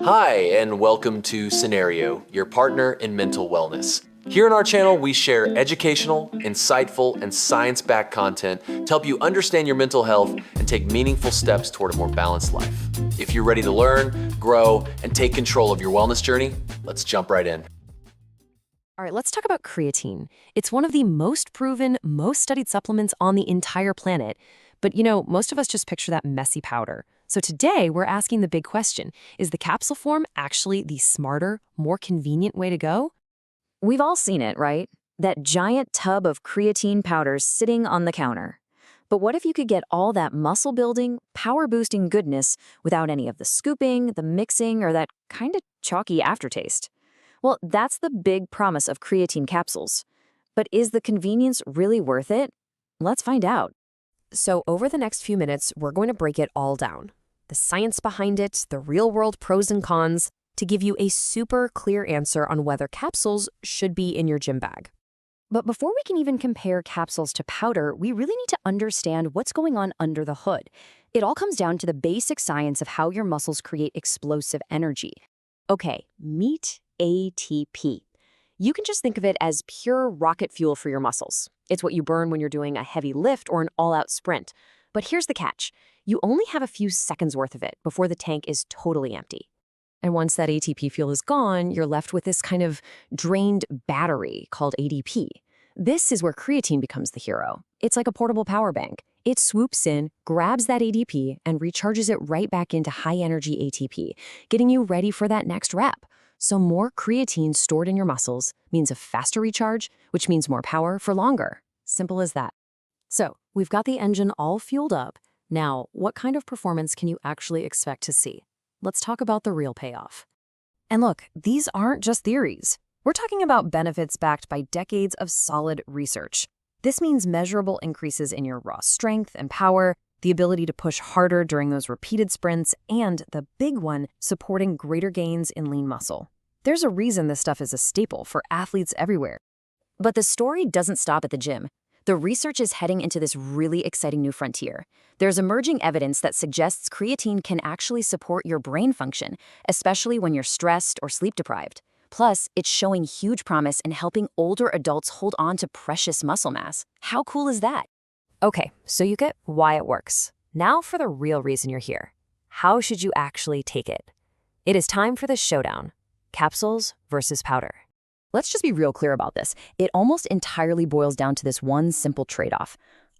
Hi, and welcome to Cenario, your partner in mental wellness. Here on our channel, we share educational, insightful, and science-backed content to help you understand your mental health and take meaningful steps toward a more balanced life. If you're ready to learn, grow, and take control of your wellness journey, let's jump right in. All right, let's talk about creatine. It's one of the most proven, most studied supplements on the entire planet. But most of us just picture that messy powder. So today we're asking the big question, is the capsule form actually the smarter, more convenient way to go? We've all seen it, right? That giant tub of creatine powders sitting on the counter. But what if you could get all that muscle-building, power-boosting goodness without any of the scooping, the mixing, or that kind of chalky aftertaste? Well, that's the big promise of creatine capsules. But is the convenience really worth it? Let's find out. So over the next few minutes, we're going to break it all down. The science behind it, the real-world pros and cons, to give you a super clear answer on whether capsules should be in your gym bag. But before we can even compare capsules to powder, we really need to understand what's going on under the hood. It all comes down to the basic science of how your muscles create explosive energy. Okay, meet ATP. You can just think of it as pure rocket fuel for your muscles. It's what you burn when you're doing a heavy lift or an all-out sprint. But here's the catch. You only have a few seconds worth of it before the tank is totally empty. And once that ATP fuel is gone, you're left with this kind of drained battery called ADP. This is where creatine becomes the hero. It's like a portable power bank. It swoops in, grabs that ADP, and recharges it right back into high-energy ATP, getting you ready for that next rep. So more creatine stored in your muscles means a faster recharge, which means more power for longer. Simple as that. So we've got the engine all fueled up. Now, what kind of performance can you actually expect to see? Let's talk about the real payoff. And look, these aren't just theories. We're talking about benefits backed by decades of solid research. This means measurable increases in your raw strength and power, the ability to push harder during those repeated sprints, and the big one, supporting greater gains in lean muscle. There's a reason this stuff is a staple for athletes everywhere. But the story doesn't stop at the gym. The research is heading into this really exciting new frontier. There's emerging evidence that suggests creatine can actually support your brain function, especially when you're stressed or sleep-deprived. Plus, it's showing huge promise in helping older adults hold on to precious muscle mass. How cool is that? Okay, so you get why it works. Now for the real reason you're here. How should you actually take it? It is time for the showdown. Capsules versus powder. Let's just be real clear about this. It almost entirely boils down to this one simple trade-off.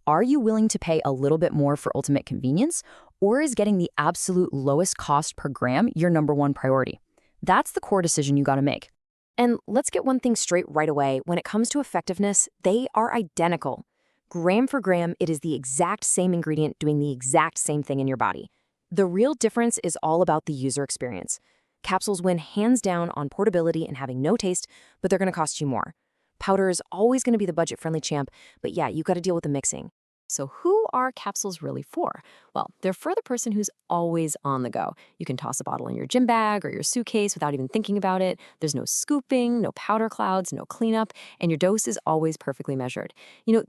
Are you willing to pay a little bit more for ultimate convenience, or is getting the absolute lowest cost per gram your number one priority? That's the core decision you gotta make. And let's get one thing straight right away. When it comes to effectiveness, they are identical. Gram for gram, it is the exact same ingredient doing the exact same thing in your body. The real difference is all about the user experience. Capsules win hands down on portability and having no taste, but they're going to cost you more. Powder is always going to be the budget-friendly champ, but yeah, you got to deal with the mixing. So who are capsules really for? Well, they're for the person who's always on the go. You can toss a bottle in your gym bag or your suitcase without even thinking about it. There's no scooping, no powder clouds, no cleanup, and your dose is always perfectly measured.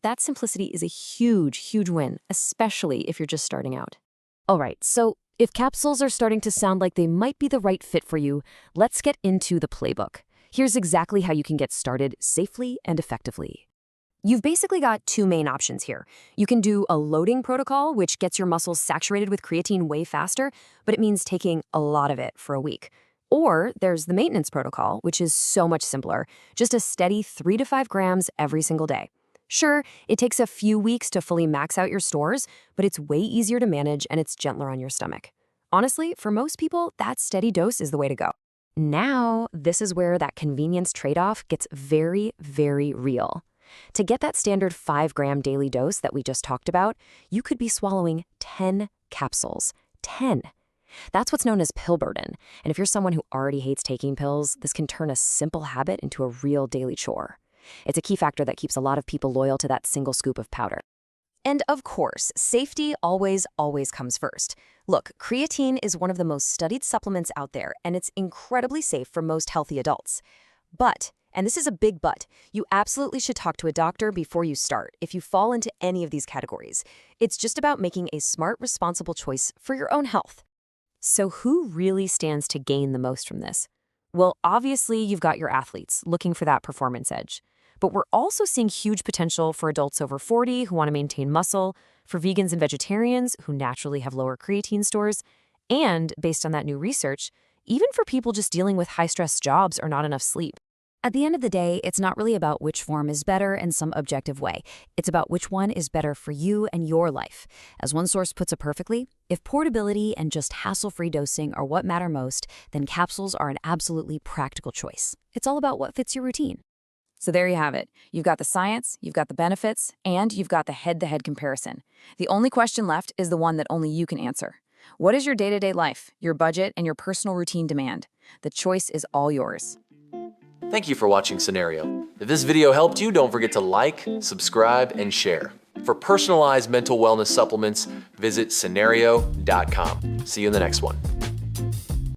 That simplicity is a huge, huge win, especially if you're just starting out. All right, so if capsules are starting to sound like they might be the right fit for you, let's get into the playbook. Here's exactly how you can get started safely and effectively. You've basically got two main options here. You can do a loading protocol, which gets your muscles saturated with creatine way faster, but it means taking a lot of it for a week. Or there's the maintenance protocol, which is so much simpler, just a steady 3 to 5 grams every single day. Sure, it takes a few weeks to fully max out your stores, but it's way easier to manage and it's gentler on your stomach. Honestly, for most people, that steady dose is the way to go. Now, this is where that convenience trade-off gets very, very real. To get that standard 5-gram daily dose that we just talked about, you could be swallowing 10 capsules. 10. That's what's known as pill burden. And if you're someone who already hates taking pills, this can turn a simple habit into a real daily chore. It's a key factor that keeps a lot of people loyal to that single scoop of powder. And of course, safety always comes first. Look, creatine is one of the most studied supplements out there, and it's incredibly safe for most healthy adults. But, and this is a big but, you absolutely should talk to a doctor before you start if you fall into any of these categories. It's just about making a smart, responsible choice for your own health. So who really stands to gain the most from this? Well, obviously, you've got your athletes looking for that performance edge. But we're also seeing huge potential for adults over 40 who want to maintain muscle, for vegans and vegetarians who naturally have lower creatine stores, and, based on that new research, even for people just dealing with high-stress jobs or not enough sleep. At the end of the day, it's not really about which form is better in some objective way. It's about which one is better for you and your life. As one source puts it perfectly, if portability and just hassle-free dosing are what matter most, then capsules are an absolutely practical choice. It's all about what fits your routine. So there you have it. You've got the science, you've got the benefits, and you've got the head-to-head comparison. The only question left is the one that only you can answer. What is your day-to-day life, your budget, and your personal routine demand? The choice is all yours. Thank you for watching Cenario. If this video helped you, don't forget to like, subscribe, and share. For personalized mental wellness supplements, visit Cenario.com. See you in the next one.